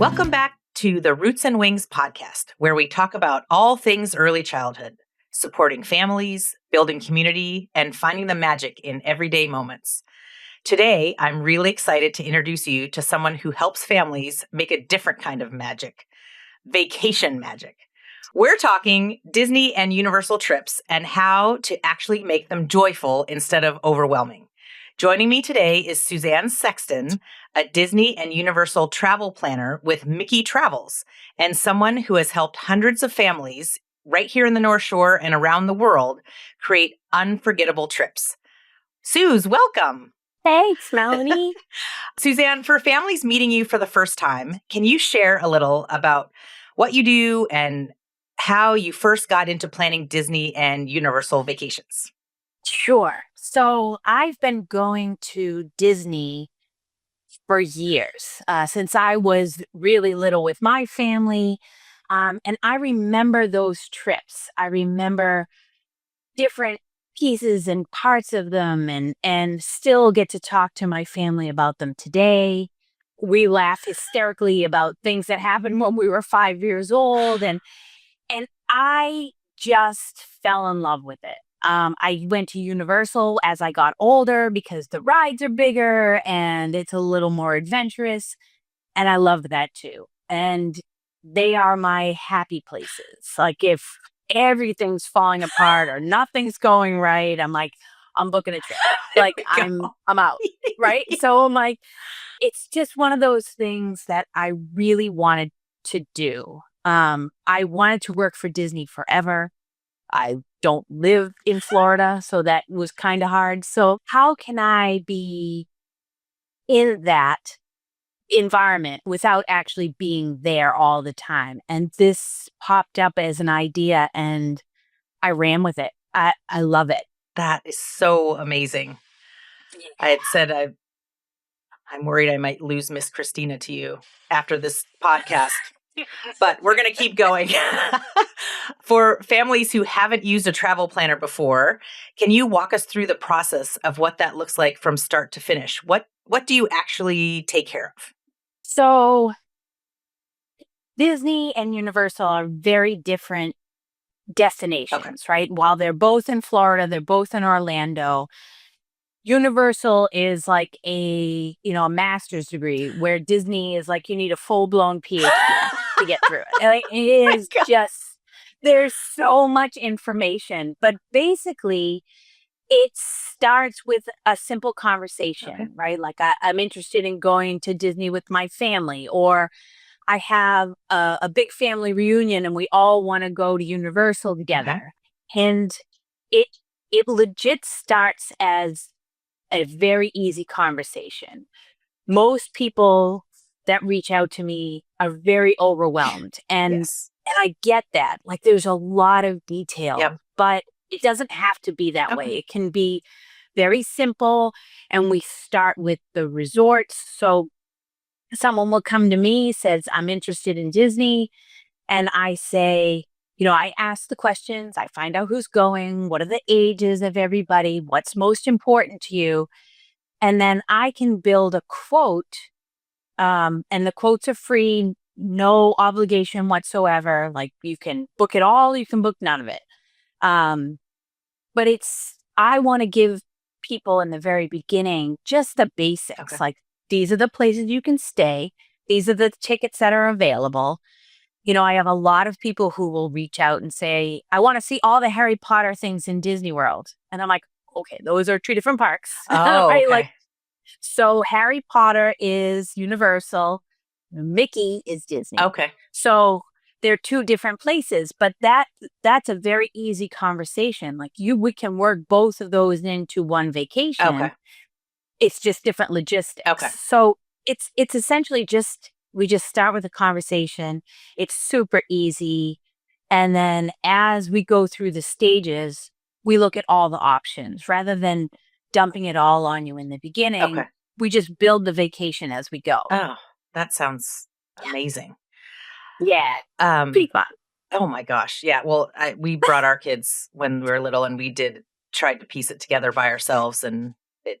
Welcome back to the Roots and Wings podcast, where we talk about all things early childhood, supporting families, building community, and finding the magic in everyday moments. Today, I'm really excited to introduce you to someone who helps families make a different kind of magic, vacation magic. We're talking Disney and Universal trips and how to actually make them joyful instead of overwhelming. Joining me today is Suzanne Sexton, a Disney and Universal travel planner with Mickey Travels, and someone who has helped hundreds of families right here in the North Shore and around the world create unforgettable trips. Suze, welcome. Thanks, Melanie. Suzanne, for families meeting you for the first time, can you share a little about what you do and how you first got into planning Disney and Universal vacations? Sure. So I've been going to Disney for years, since I was really little with my family. And I remember those trips. I remember different pieces and parts of them and still get to talk to my family about them today. We laugh hysterically about things that happened when we were 5 years old. And I just fell in love with it. I went to Universal as I got older because the rides are bigger and it's a little more adventurous. And I love that too. And they are my happy places. Like if everything's falling apart or nothing's going right, I'm like, I'm booking a trip. Like I'm out. Right. So I'm like, it's just one of those things that I really wanted to do. I wanted to work for Disney forever. I don't live in Florida, so that was kind of hard. So how can I be in that environment without actually being there all the time? And this popped up as an idea and I ran with it. I love it. That is so amazing. I had said I'm worried I might lose Miss Christina to you after this podcast. But we're going to keep going. For families who haven't used a travel planner before, can you walk us through the process of what that looks like from start to finish? What do you actually take care of? So Disney and Universal are very different destinations, right? While they're both in Florida, they're both in Orlando. Universal is like a master's degree, where Disney is like you need a full-blown PhD to get through it. Like, it is just, there's so much information, but basically it starts with a simple conversation, right? Like I'm interested in going to Disney with my family, or I have a big family reunion and we all want to go to Universal together. And it legit starts as a very easy conversation. Most people that reach out to me are very overwhelmed. And I get that. Like there's a lot of detail, but it doesn't have to be that way. It can be very simple. And we start with the resorts. So someone will come to me, says, I'm interested in Disney. And I say, I ask the questions, I find out who's going, what are the ages of everybody, what's most important to you. And then I can build a quote, and the quotes are free, no obligation whatsoever. Like you can book it all, you can book none of it. But I want to give people in the very beginning just the basics. Like these are the places you can stay. These are the tickets that are available. I have a lot of people who will reach out and say, I want to see all the Harry Potter things in Disney World. And I'm like, okay, those are 2 different parks. Right? Like, so Harry Potter is Universal, Mickey is Disney. So they're 2 different places, but that's a very easy conversation. Like we can work both of those into one vacation. It's just different logistics. So it's essentially we just start with a conversation. It's super easy. And then as we go through the stages, we look at all the options rather than dumping it all on you in the beginning. We just build the vacation as we go. Oh, that sounds amazing. Yeah. Pretty fun. Oh my gosh. Yeah. Well, we brought our kids when we were little and we tried to piece it together by ourselves, and it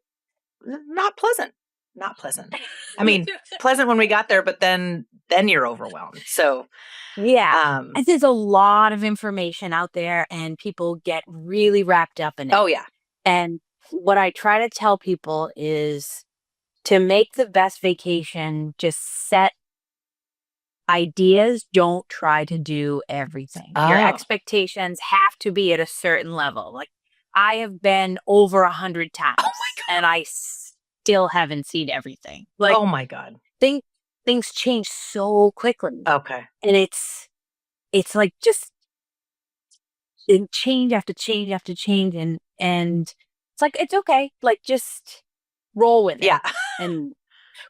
not pleasant. not pleasant. I mean, pleasant when we got there, but then you're overwhelmed. So yeah. And there's a lot of information out there and people get really wrapped up in it. oh yeah. And what I try to tell people is to make the best vacation, just set ideas. Don't try to do everything. Your Oh. expectations have to be at a certain level. Like I have been over 100 times Oh my God. and I still haven't seen everything. Like Oh my God. things change so quickly. Okay. And it's like just change after change after change and it's like it's okay. Like just roll with it. Yeah. And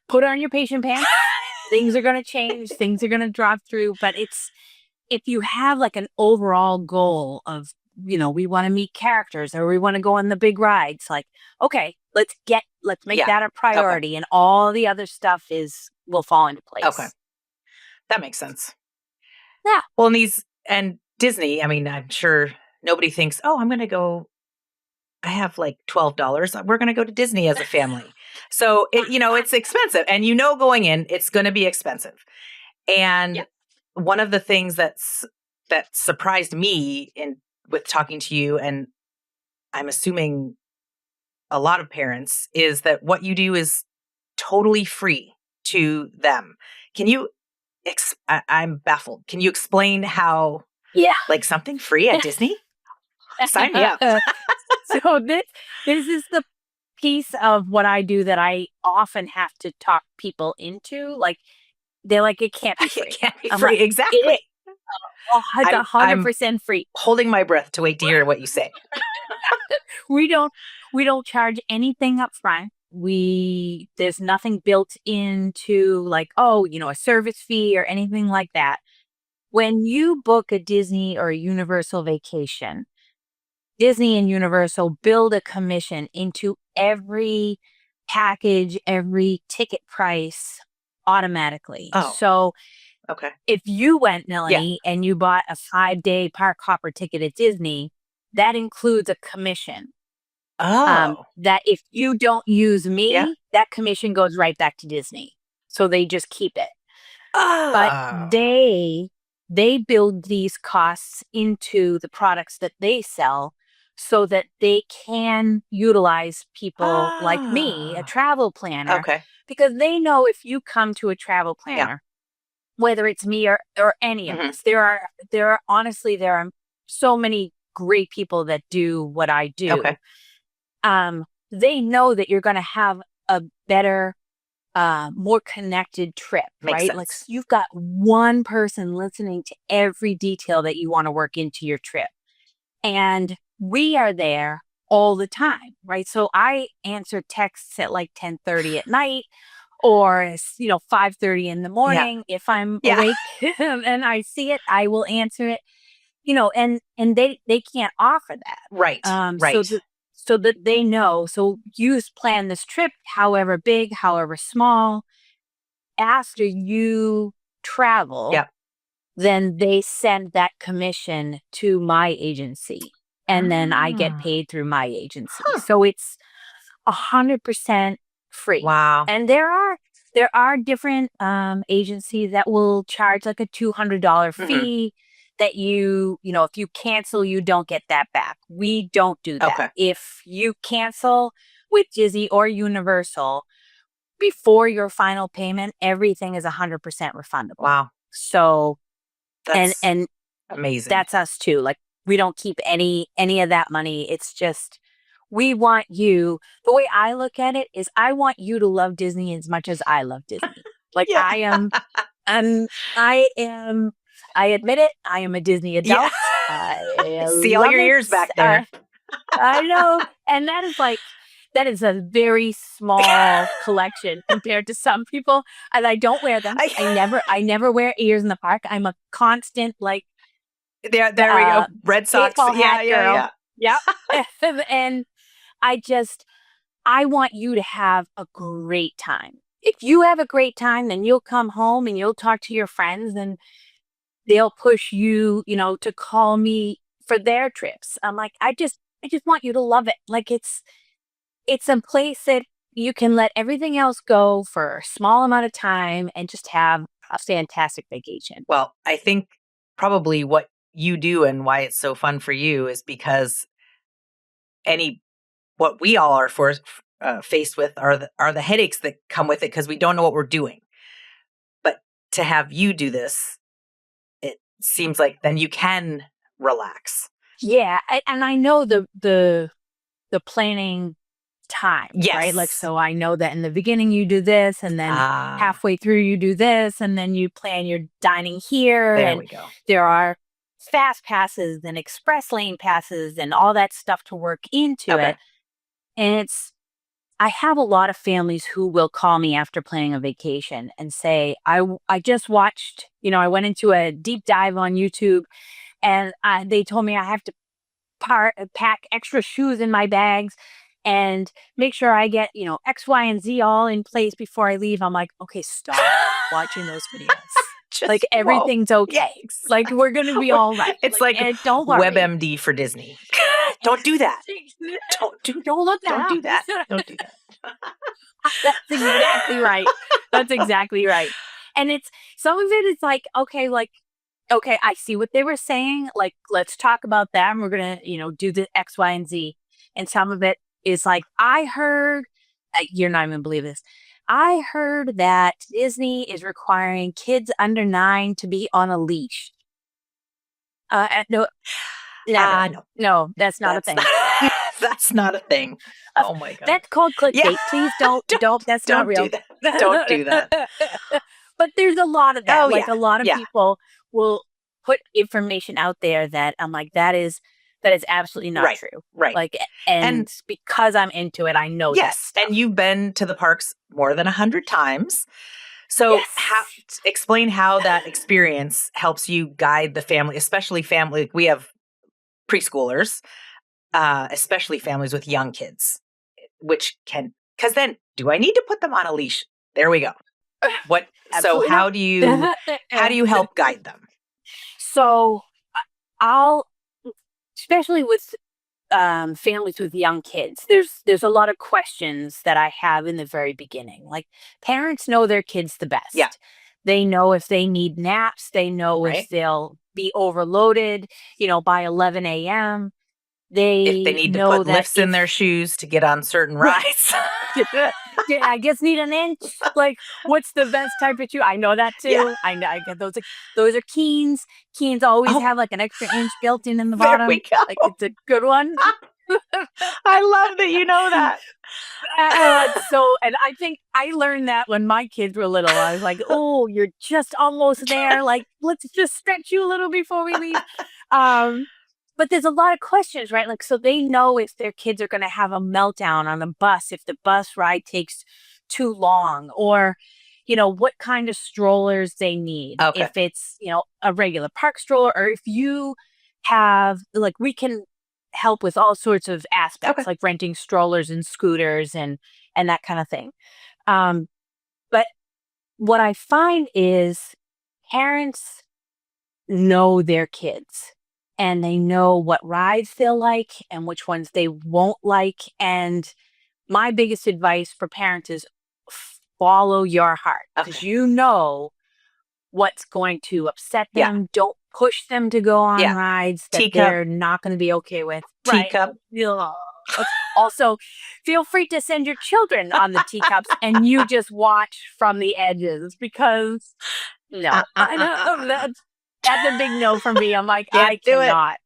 put on your patient pants. Things are going to change, things are going to drop through, but it's if you have like an overall goal of, we want to meet characters or we want to go on the big rides, like, okay, let's make Yeah. that a priority and all the other stuff will fall into place. Okay. That makes sense. Yeah. Well, and Disney, I mean, I'm sure nobody thinks, oh, I'm going to go. I have like $12. We're going to go to Disney as a family. So, it's expensive. And going in, it's going to be expensive. And one of the things that surprised me with talking to you, and I'm assuming a lot of parents, is that what you do is totally free to them. Can you, I'm baffled. Can you explain how, like something free at Disney? Sign me up. So this is the piece of what I do that I often have to talk people into. Like they're like, it can't be free. It can't be free. Like, exactly. It's 100% free. Holding my breath to wait to hear what you say. We don't charge anything up front. There's nothing built into like, a service fee or anything like that. When you book a Disney or a Universal vacation, Disney and Universal build a commission into every package, every ticket price automatically. Oh. So okay. If you went, Melanie, and you bought a 5-day park hopper ticket at Disney, that includes a commission. Oh. That if you don't use me, that commission goes right back to Disney. So they just keep it. Oh. But they build these costs into the products that they sell so that they can utilize people like me, a travel planner. Okay. Because they know if you come to a travel planner, whether it's me or any of us, there are honestly, there are so many great people that do what I do. Okay. They know that you're going to have a better, more connected trip, Makes right? sense. Like you've got one person listening to every detail that you want to work into your trip. And we are there all the time, right? So I answer texts at like 10:30 at night or, 5:30 in the morning. If I'm awake and I see it, I will answer it, and they can't offer that. Right. Right. So that they know. So you plan this trip, however big, however small. After you travel, then they send that commission to my agency. And then I get paid through my agency. So it's 100% free. Wow. And there are different agencies that will charge like a $200 fee that if you cancel, you don't get that back. We don't do that. Okay. If you cancel with Disney or Universal before your final payment, everything is 100% refundable. Wow. So that's and amazing. That's us too. Like we don't keep any of that money. It's just we want you. The way I look at it is I want you to love Disney as much as I love Disney. Like I am I admit it. I am a Disney adult. I see all your ears back there. I know. And that is a very small collection compared to some people. And I don't wear them. I never wear ears in the park. I'm a constant there we go. Red Sox. Yeah. And I want you to have a great time. If you have a great time, then you'll come home and you'll talk to your friends and they'll push you, to call me for their trips. I'm like, I just want you to love it. Like it's a place that you can let everything else go for a small amount of time and just have a fantastic vacation. Well, I think probably what you do and why it's so fun for you is because what we all are faced with are the headaches that come with it because we don't know what we're doing. But to have you do this, it seems like then you can relax. Yeah, and I know the planning times, right? Like, Yes. so I know that in the beginning you do this, and then halfway through you do this, and then you plan your dining here. There and we go. there are fast passes and express lane passes and all that stuff to work into Okay. it. And I have a lot of families who will call me after planning a vacation and say, I just watched, I went into a deep dive on YouTube, and they told me I have to pack extra shoes in my bags and make sure I get, X, Y, and Z all in place before I leave. I'm like, okay, stop watching those videos. Like, everything's okay. Yes. Like, we're going to be all right. It's like don't worry. WebMD for Disney. Don't do that. Don't look that. Don't do that. Don't do that. That's exactly right. That's exactly right. And some of it is like, okay, I see what they were saying. Like, let's talk about that. And we're going to, do the X, Y, and Z. And some of it is like, I heard, you're not even going to believe this. I heard that Disney is requiring kids under 9 to be on a leash. No, never. No, that's not a thing. That's not a thing. Oh my God. That's called clickbait. Yeah. Please don't. That's not real. Do that. Don't do that. But there's a lot of that. A lot of Yeah. people will put information out there that I'm like, that is absolutely not true. Right. Like, and because I'm into it, I know. Yes. And you've been to the parks more than 100 times. So explain how that experience helps you guide the family, especially family. We have preschoolers, especially families with young kids, because then do I need to put them on a leash? There we go. What? So how do you help guide them? So especially with families with young kids, there's a lot of questions that I have in the very beginning. Like, parents know their kids the best. Yeah. They know if they need naps. They know if they'll be overloaded, by 11 a.m. If they need to put lifts in their shoes to get on certain rides. Yeah, I guess need an inch. Like, what's the best type of shoe? I know that too. Yeah. I know. I get those are Keens. Keens always have like an extra inch built in the bottom. There we go. Like, it's a good one. I love that you know that. And I think I learned that when my kids were little. I was like, oh, you're just almost there. Like, let's just stretch you a little before we leave. But there's a lot of questions, right? Like, so they know if their kids are going to have a meltdown on a bus, if the bus ride takes too long, or, what kind of strollers they need. Okay. If it's, a regular park stroller, or if you have, like, we can help with all sorts of aspects, like renting strollers and scooters and that kind of thing. But what I find is parents know their kids. And they know what rides they'll like and which ones they won't like. And my biggest advice for parents is follow your heart. Because you know what's going to upset them. Yeah. Don't push them to go on rides that they're not going to be okay with. Teacup. Right? Also, feel free to send your children on the teacups and you just watch from the edges. Because, I know that's a big no for me. I'm like, I cannot.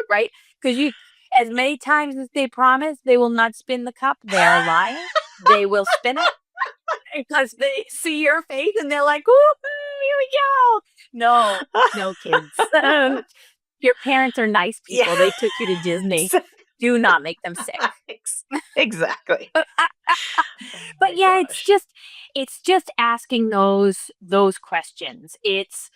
Right? Because as many times as they promise they will not spin the cup, they're lying. They will spin it because they see your face and they're like, "Ooh, here we go." No, kids. Your parents are nice people. Yeah. They took you to Disney. Do not make them sick. Exactly. But yeah, it's just asking those questions. It's,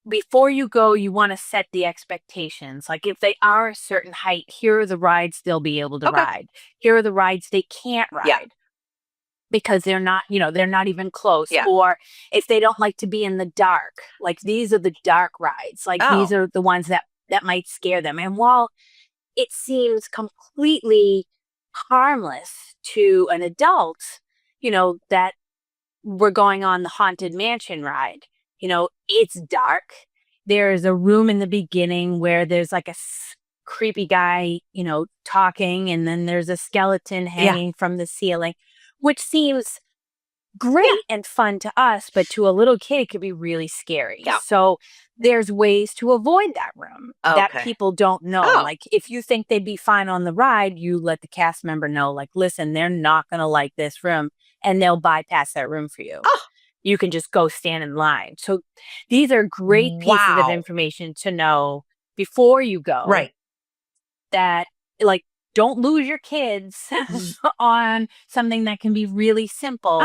before you go, you want to set the expectations. Like, if they are a certain height, here are the rides they'll be able to ride. Here are the rides they can't ride. Yeah. Because they're not even close. Yeah. Or if they don't like to be in the dark, like, these are the dark rides. Like, these are the ones that might scare them. And while it seems completely harmless to an adult, that we're going on the Haunted Mansion ride. It's dark. There's a room in the beginning where there's like a creepy guy, talking, and then there's a skeleton hanging from the ceiling, which seems great and fun to us, but to a little kid, it could be really scary. Yeah. So there's ways to avoid that room that people don't know. Oh. Like if you think they'd be fine on the ride, you let the cast member know, like, listen, they're not going to like this room, and they'll bypass that room for you. Oh. You can just go stand in line. So these are great pieces of information to know before you go. Right. That, like, don't lose your kids on something that can be really simple.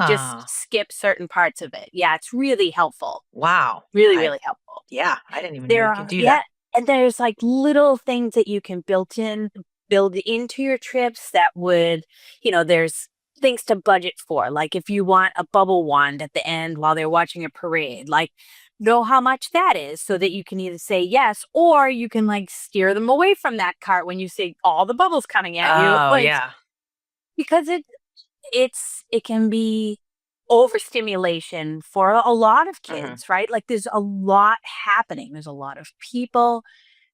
Just skip certain parts of it. Yeah, it's really helpful. Wow. Really, really helpful. Yeah, I didn't even know you could do that. And there's like little things that you can build into your trips that would, there's things to budget for. Like if you want a bubble wand at the end while they're watching a parade, like know how much that is so that you can either say yes, or you can like steer them away from that cart when you see all the bubbles coming at you. Oh, yeah. Because it can be overstimulation for a lot of kids, right? Like there's a lot happening. There's a lot of people.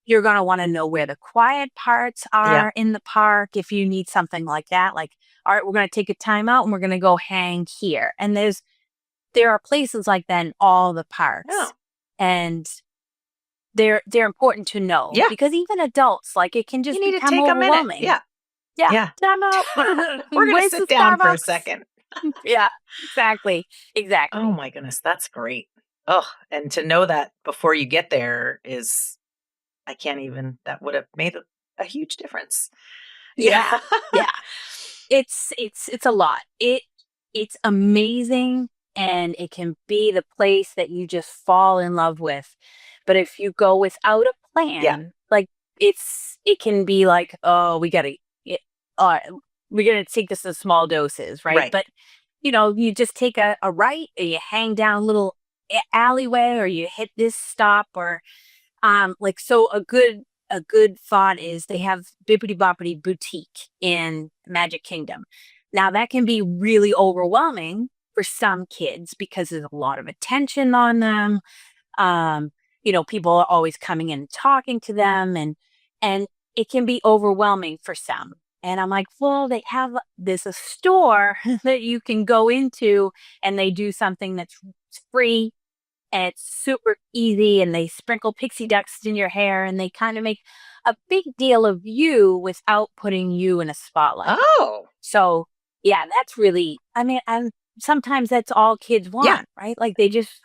You're going to want to know where the quiet parts are in the park. If you need something like that, like, all right, we're going to take a time out and we're going to go hang here. And there are places like that in all the parks. Oh. And they're important to know. Yeah. Because even adults, like it can just become take overwhelming. A minute. Yeah. Time out. We're going to sit down for a second. Yeah, exactly. Oh my goodness, that's great. Oh, and to know that before you get there that would have made a huge difference. Yeah. It's a lot. It's amazing, and it can be the place that you just fall in love with. But if you go without a plan, like it can be like, oh, we're going to take this in small doses, right? But you just take a right, or you hang down a little alleyway, or you hit this stop, or so a good thought is they have Bibbidi Boppity Boutique in Magic Kingdom. Now that can be really overwhelming for some kids because there's a lot of attention on them. People are always coming in and talking to them, and it can be overwhelming for some. And I'm like, well, there's a store that you can go into, and they do something that's free and it's super easy, and they sprinkle pixie dust in your hair, and they kind of make a big deal of you without putting you in a spotlight. Oh. So yeah, that's really, sometimes that's all kids want, right? Like they just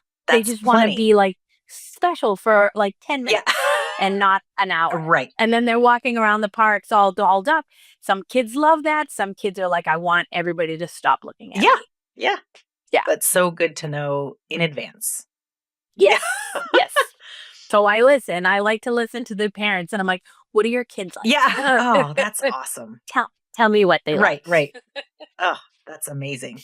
want to be like special for like 10 minutes. And not an hour. Right. And then they're walking around the parks all dolled up. Some kids love that. Some kids are like, I want everybody to stop looking at me. Yeah. That's so good to know in advance. Yes. Yes. So I like to listen to the parents, and I'm like, what are your kids like? Yeah. Oh, that's awesome. Tell me what they like. Right. Oh, that's amazing.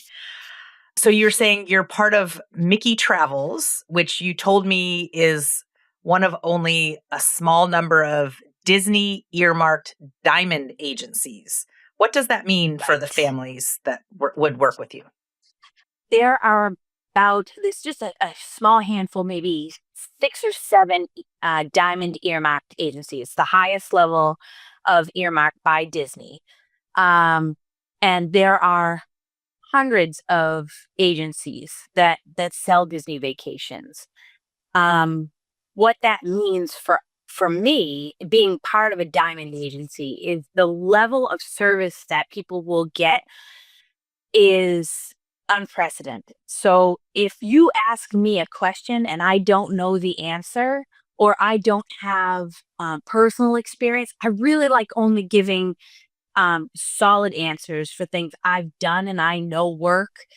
So you're saying you're part of Mickey Travels, which you told me is one of only a small number of Disney earmarked diamond agencies. What does that mean for the families that would work with you? There are there's just a small handful, maybe 6 or 7 diamond earmarked agencies, the highest level of earmarked by Disney. And there are hundreds of agencies that sell Disney vacations. What that means for me, being part of a diamond agency, is the level of service that people will get is unprecedented. So if you ask me a question and I don't know the answer, or I don't have personal experience, I really like only giving solid answers for things I've done and I know work.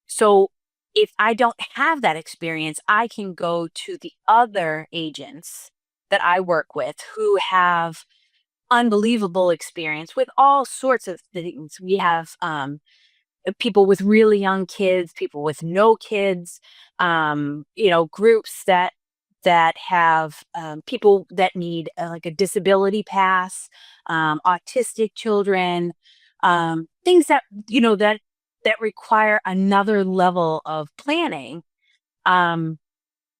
So if I don't have that experience, I can go to the other agents that I work with who have unbelievable experience with all sorts of things. We have people with really young kids, people with no kids, groups that that have people that need like a disability pass, autistic children, things that, that require another level of planning. And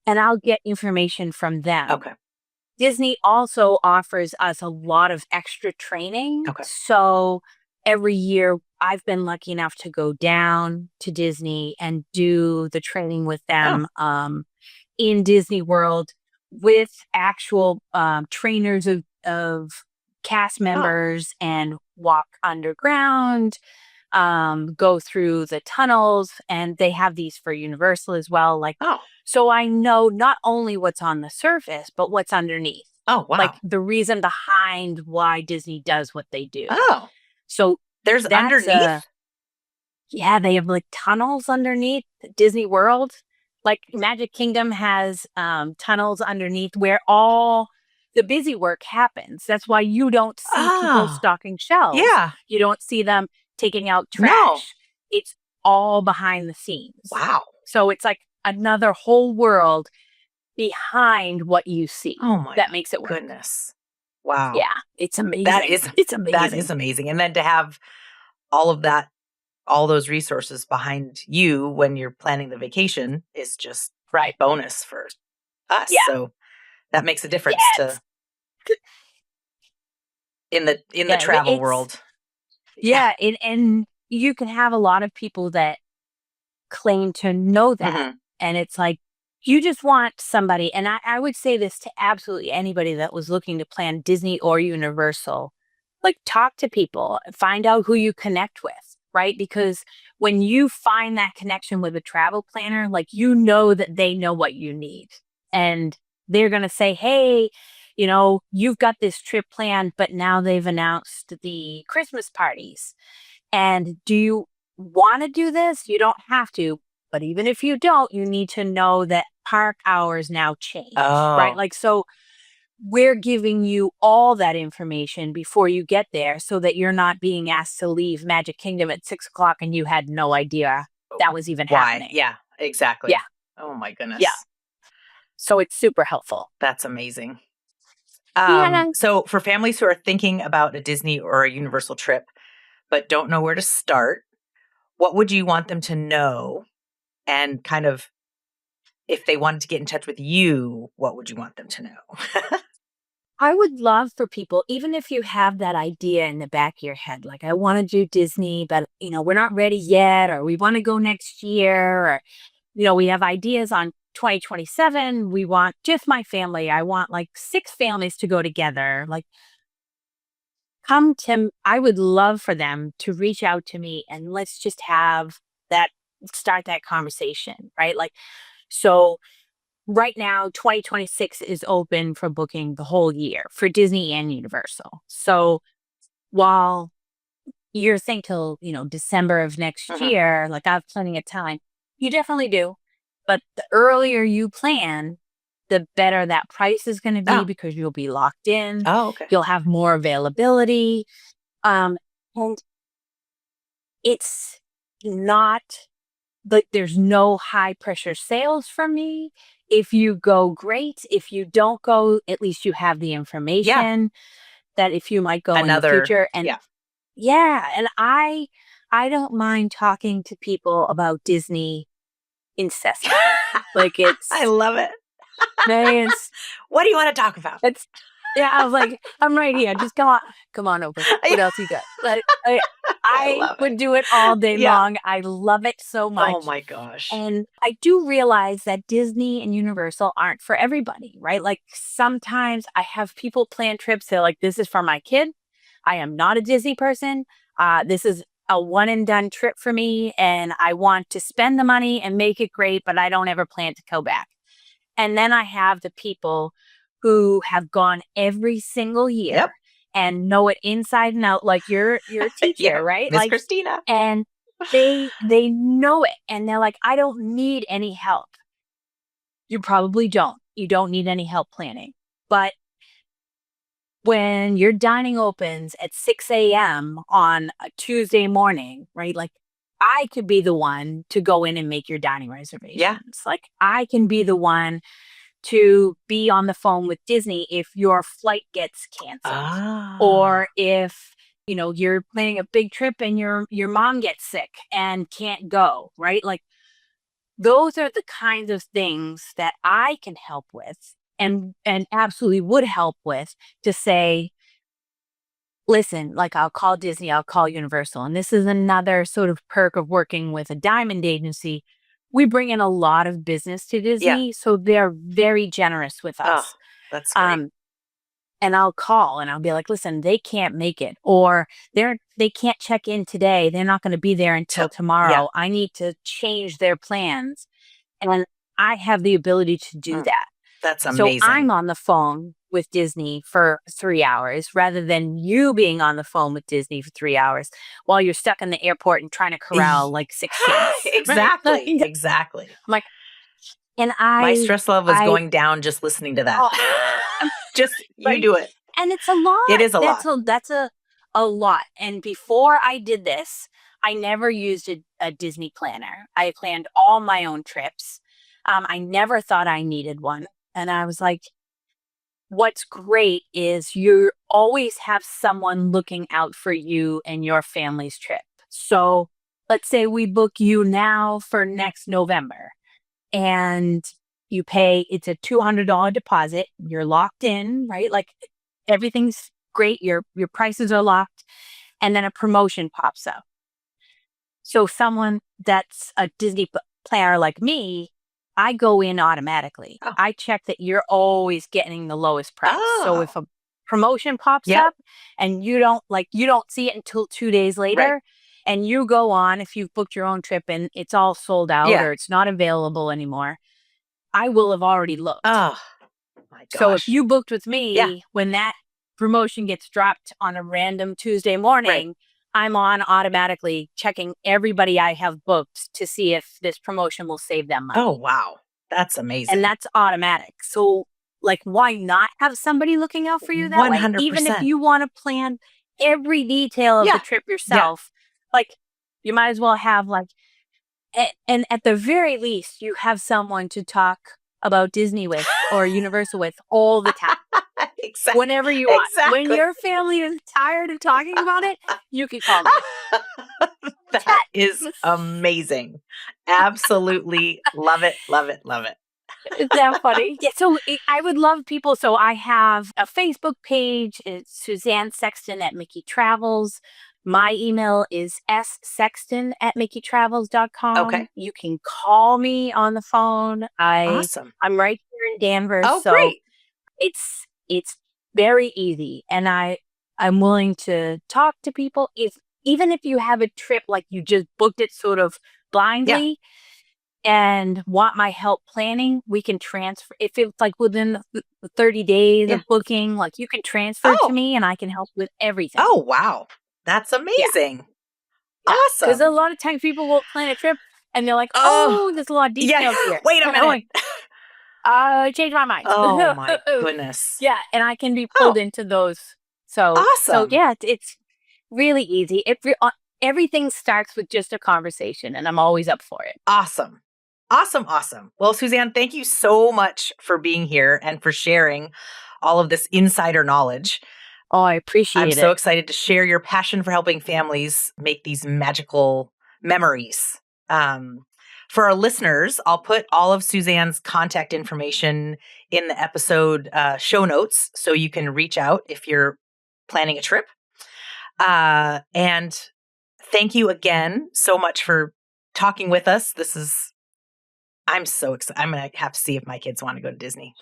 I'll get information from them. Okay. Disney also offers us a lot of extra training. Okay. So every year I've been lucky enough to go down to Disney and do the training with them in Disney World with actual trainers of cast members and walk underground, go through the tunnels, and they have these for Universal as well. So I know not only what's on the surface, but what's underneath. Oh, wow. Like the reason behind why Disney does what they do. Oh. So there's underneath? Yeah, they have like tunnels underneath Disney World. Like Magic Kingdom has tunnels underneath where all the busy work happens. That's why you don't see people stocking shelves. Yeah. You don't see them taking out trash. No. It's all behind the scenes. Wow. So it's like another whole world behind what you see. Oh my that makes it work. Goodness. Wow. Yeah, it's amazing. It's amazing. That is amazing. And then to have all of that, all those resources behind you when you're planning the vacation is just bonus for us. Yeah. So that makes a difference in the travel world. Yeah, and you can have a lot of people that claim to know that. Mm-hmm. And it's like, you just want somebody, and I would say this to absolutely anybody that was looking to plan Disney or Universal, like talk to people, find out who you connect with, right? Because when you find that connection with a travel planner, like, you know that they know what you need. And they're going to say, hey, you've got this trip planned, but now they've announced the Christmas parties. And do you want to do this? You don't have to. But even if you don't, you need to know that park hours now change, right? Like, so we're giving you all that information before you get there so that you're not being asked to leave Magic Kingdom at 6:00 and you had no idea that was even happening. Yeah, exactly. Yeah. Oh my goodness. Yeah. So it's super helpful. That's amazing. Yeah. So for families who are thinking about a Disney or a Universal trip, but don't know where to start, what would you want them to know? And kind of, if they wanted to get in touch with you, what would you want them to know? I would love for people, even if you have that idea in the back of your head, like, I want to do Disney, but, we're not ready yet, or we want to go next year, or, we have ideas on 2027. We want just my family. I want like 6 families to go together. Like, I would love for them to reach out to me and let's just start that conversation, right? Like, so right now, 2026 is open for booking the whole year for Disney and Universal. So while you're thinking till, December of next year, like, I have plenty of time, you definitely do. But the earlier you plan, the better that price is going to be because you'll be locked in. Oh, okay. You'll have more availability. And it's not like there's no high pressure sales for me. If you go, great. If you don't go, at least you have the information that if you might go in the future. And and I don't mind talking to people about Disney incessantly. Like, I love it. What do you want to talk about? I was like, I'm right here. Just come on over. What else you got? Like, I would do it all day long. I love it so much. Oh my gosh. And I do realize that Disney and Universal aren't for everybody, right? Like, sometimes I have people plan trips. They're like, this is for my kid. I am not a Disney person. This is a one and done trip for me. And I want to spend the money and make it great, but I don't ever plan to go back. And then I have the people who have gone every single year and know it inside and out, like you're a teacher, right? Miss Christina. And they know it. And they're like, I don't need any help. You probably don't. You don't need any help planning. But when your dining opens at 6 a.m. on a Tuesday morning, right? Like, I could be the one to go in and make your dining reservations. Yeah. Like, I can be the one to be on the phone with Disney if your flight gets canceled or if you're planning a big trip and your mom gets sick and can't go, right? Like those are the kinds of things that I can help with and absolutely would help with to say, listen, like I'll call Disney, I'll call Universal. And this is another sort of perk of working with a diamond agency. We bring in a lot of business to Disney, so they're very generous with us. That's great. And I'll call and I'll be like, listen, they can't make it, or they can't check in today. They're not going to be there until tomorrow. I need to change their plans. And I have the ability to do that. That's amazing. So I'm on the phone with Disney for 3 hours rather than you being on the phone with Disney for 3 hours while you're stuck in the airport and trying to corral like 6 kids. Exactly. Right? Exactly. I'm like, my stress level is going down just listening to that. Just you do it. And it's a lot. It is a lot. That's a lot. And before I did this, I never used a Disney planner. I planned all my own trips. I never thought I needed one. And I was like, what's great is you always have someone looking out for you and your family's trip. So let's say we book you now for next November and you pay, it's a $200 deposit. You're locked in, right? Like everything's great. Your prices are locked. And then a promotion pops up. So someone that's a Disney planner like me, I go in automatically. I check that you're always getting the lowest price. So if a promotion pops up and you don't see it until 2 days later, and you go on, if you've booked your own trip and it's all sold out or it's not available anymore, I will have already looked. Oh my gosh. So if you booked with me, when that promotion gets dropped on a random Tuesday morning, I'm on automatically checking everybody I have booked to see if this promotion will save them money. Oh, wow. That's amazing. And that's automatic. So like, why not have somebody looking out for you that 100%. way? Even if you want to plan every detail of the trip yourself, like you might as well have and at the very least, you have someone to talk about Disney with or Universal with all the time. Exactly. Whenever you want. Exactly. When your family is tired of talking about it, you can call me. That is amazing. Absolutely love it, love it, love it. Is that funny? Yeah, so I would love people. So I have a Facebook page. It's Suzanne Sexton at Mickey Travels. My email is ssexton@mickytravels.com. Okay. You can call me on the phone. Awesome. I'm right here in Danvers. Oh, so great. It's very easy. And I'm willing to talk to people. Even if you have a trip, like you just booked it sort of blindly and want my help planning, we can transfer. If it's like within the 30 days of booking, like you can transfer to me and I can help with everything. Oh, wow. That's amazing. Yeah. Awesome. Because a lot of times people will plan a trip and they're like, oh, there's a lot of details here. Wait a minute. I changed my mind. Oh, my goodness. Yeah. And I can be pulled into those. So, awesome. So yeah, it's really easy. Everything starts with just a conversation and I'm always up for it. Awesome. Awesome. Awesome. Well, Suzanne, thank you so much for being here and for sharing all of this insider knowledge. Oh, I appreciate it. I'm so excited to share your passion for helping families make these magical memories. For our listeners, I'll put all of Suzanne's contact information in the episode show notes so you can reach out if you're planning a trip. And thank you again so much for talking with us. I'm so excited. I'm going to have to see if my kids want to go to Disney.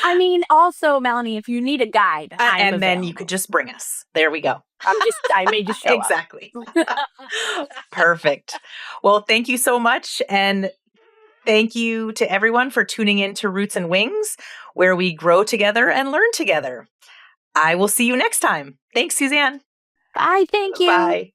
I mean, also, Melanie, if you need a guide, I'm and then you could just bring us. There we go. I may just show exactly. Perfect. Well, thank you so much. And thank you to everyone for tuning in to Roots and Wings, where we grow together and learn together. I will see you next time. Thanks, Suzanne. Bye. Thank you. Bye.